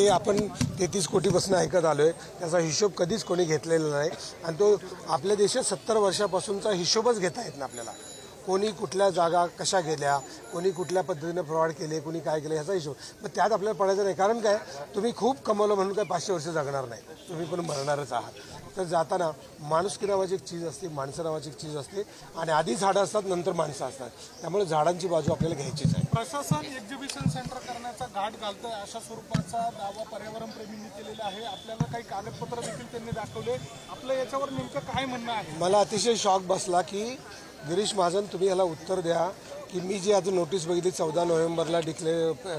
आपण 33 कोटीपासून ऐकत आलोय, त्याचा हिशोब कधीच कोणी घेतलेला नाही आणि तो आपल्या देशात 70 वर्षापासूनचा हिशोबच घेता येत नाही आपल्याला। कोणी कुठल्या जागा कशा गेल्या, कोणी कुठल्या पद्धतीने फ्रॉड केले, कोणी काय केले याचा हिशोब, मग त्यात आपल्याला पडायचं नाही। कारण काय, तुम्ही खूप कमवलं म्हणून काय 500 वर्ष जगणार नाही, तुम्ही पण मरणारच आहात। तर जाताना माणुसकी नावाची एक चीज असते, माणसं नावाची एक चीज असते आणि आधी झाडं असतात नंतर माणसं असतात, त्यामुळे झाडांची बाजू आपल्याला घ्यायचीच आहे। प्रशासन एक्झिबिशन सेंटर करण्याचा घाट घालतोय अशा स्वरूपाचा दावा पर्यावरण प्रेमींनी केलेला आहे। आपल्याला काही कागदपत्र देखील त्यांनी दाखवले, आपलं याच्यावर नेमकं काय म्हणणं आहे? मला अतिशय शॉक बसला की गिरीश महाजन तुम्ही याला उत्तर द्या की मी जी आज नोटीस बघितली 14 नोव्हेंबरला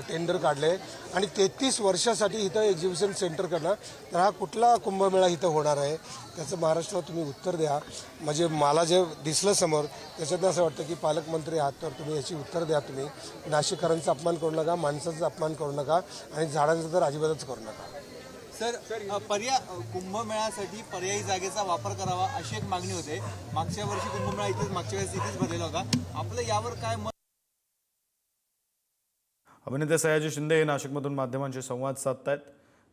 टेंडर काढले आणि 33 वर्षासाठी इथं एक्झिबिशन सेंटर करणार, तर हा कुठला कुंभमेळा इथं होणार आहे त्याचं महाराष्ट्रात तुम्ही उत्तर द्या। म्हणजे मला जे दिसलं समोर त्याच्यातनं असं वाटतं की पालकमंत्री आहात तर तुम्ही याची उत्तर द्या। तुम्ही नाशिककरांचा अपमान करू नका, माणसाचा अपमान करू नका आणि झाडांचा तर अजिबातच करू नका। सर, कुंभमेळ्यासाठी पर्यायी जागेचा वापर करावा अशी एक मागणी होते। मागच्या वर्षी कुंभमेळा इथेच मागच्या वेळेस इथेच भरलेला होता, आपलं यावर काय मत? अभिनेते सयाजी शिंदे हे नाशिकमधून माध्यमांशी संवाद साधतायत।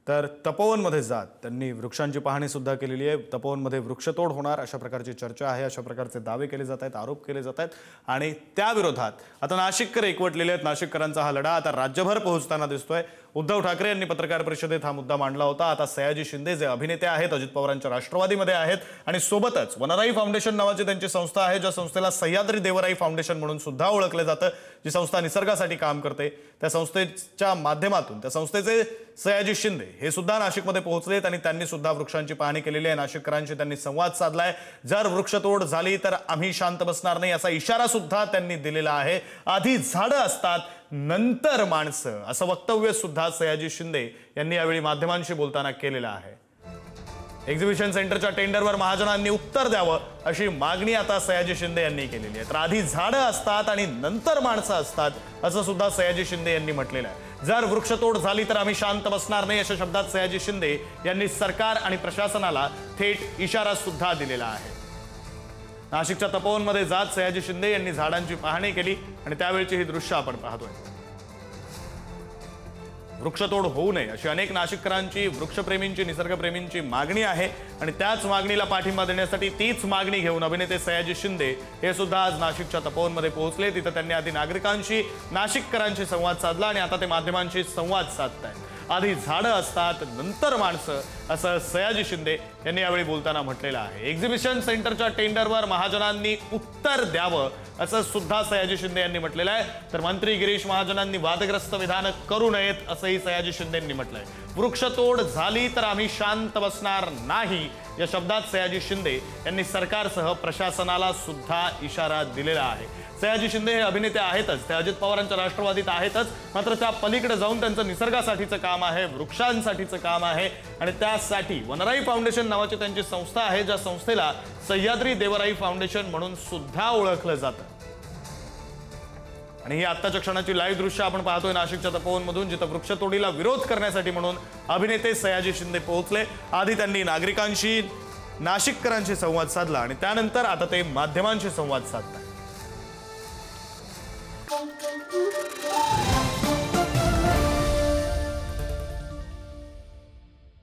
तर तपोवनमध्ये जात त्यांनी वृक्षांची पाहणी सुद्धा केलेली आहे। तपोवनमध्ये वृक्षतोड होणार अशा प्रकारची चर्चा आहे, अशा प्रकारचे दावे केले जात आहेत, आरोप केले जात आहेत आणि त्या विरोधात आता नाशिककर एकवटलेले आहेत। नाशिककरांचा हा लढा आता राज्यभर पोहोचताना दिसतोय। उद्धव ठाकरे यांनी पत्रकार परिषदेत हा मुद्दा मांडला होता। आता सयाजी शिंदे जे अभिनेते आहेत, अजित पवारांच्या राष्ट्रवादीमध्ये आहेत आणि सोबतच वनराई फाउंडेशन नावाची त्यांची संस्था आहे, ज्या संस्थेला सह्याद्री देवराई फाउंडेशन म्हणून सुद्धा ओळखले जातं, जी संस्था निसर्गासाठी काम करते, त्या संस्थेच्या माध्यमातून त्या संस्थेचे सयाजी शिंदे हे सुद्धा नाशिकमध्ये पोहोचलेत आणि त्यांनी सुद्धा वृक्षांची पाहणी केलेली आहे। नाशिककरांशी त्यांनी संवाद साधलाय। जर वृक्षतोड झाली तर आम्ही शांत बसणार नाही असा इशारा सुद्धा त्यांनी दिलेला आहे। आधी झाडं असतात नंतर माणसं असं वक्तव्य सुद्धा सयाजी शिंदे यांनी यावेळी माध्यमांशी बोलताना केलेलं आहे। एक्झिबिशन सेंटरच्या टेंडरवर महाजनांनी उत्तर द्यावं अशी मागणी आता सयाजी शिंदे यांनी केलेली आहे। तर आधी झाडं असतात आणि नंतर माणसं असतात असं सुद्धा सयाजी शिंदे यांनी म्हटलेलं आहे। जर वृक्षतोड झाली तर आम्ही शांत बसणार नाही अशा शब्दात सयाजी शिंदे यांनी सरकार आणि प्रशासनाला थेट इशारा सुद्धा दिलेला आहे। नाशिकच्या तपोवनमध्ये जात सयाजी शिंदे यांनी झाडांची पाहणी केली आणि त्यावेळची ही दृश्य आपण पाहतोय। वृक्षतोड होऊ नये अशी अनेक नाशिककरांची, वृक्षप्रेमींची, निसर्गप्रेमींची मागणी आहे आणि त्याच मागणीला पाठिंबा देण्यासाठी तीच मागणी घेऊन अभिनेते सयाजी शिंदे हे सुद्धा आज नाशिकच्या तपोवनमध्ये पोहोचले। तिथे त्यांनी आधी नागरिकांशी, नाशिककरांशी संवाद साधला आणि आता ते माध्यमांशी संवाद साधतायत। आधी झाडं असतात नंतर माणसं असं सयाजी शिंदे यांनी यावेळी बोलताना म्हटलेलं आहे। एक्झिबिशन सेंटरच्या टेंडरवर महाजनांनी उत्तर द्यावं असं सुद्धा सयाजी शिंदे यांनी म्हटलेलं आहे। तर मंत्री गिरीश महाजनांनी वादग्रस्त विधान करू नयेत असंही सयाजी शिंदे यांनी म्हटलंय। वृक्षतोड झाली तर आम्ही शांत बसणार नाही या शब्दात सयाजी शिंदे यांनी सरकारसह प्रशासनाला सुद्धा इशारा दिलेला आहे। सयाजी शिंदे हे अभिनेते आहेतच, ते अजित पवारांच्या राष्ट्रवादीत आहेतच, मात्र त्या पलीकडे जाऊन त्यांचं निसर्गासाठीचं काम आहे, वृक्षांसाठीचं काम आहे आणि त्यासाठी वनराई फाउंडेशन नावाची त्यांची संस्था आहे, ज्या संस्थेला सह्याद्री देवराई फाउंडेशन म्हणून सुद्धा ओळखलं जातं। आणि ही आत्ताच्या क्षणाची लाईव्ह दृश्य आपण पाहतोय नाशिकच्या तपोवनमधून, जिथं वृक्षतोडीला विरोध करण्यासाठी म्हणून अभिनेते सयाजी शिंदे पोहोचले। आधी त्यांनी नागरिकांशी, नाशिककरांशी संवाद साधला आणि त्यानंतर आता ते माध्यमांशी संवाद साधतात।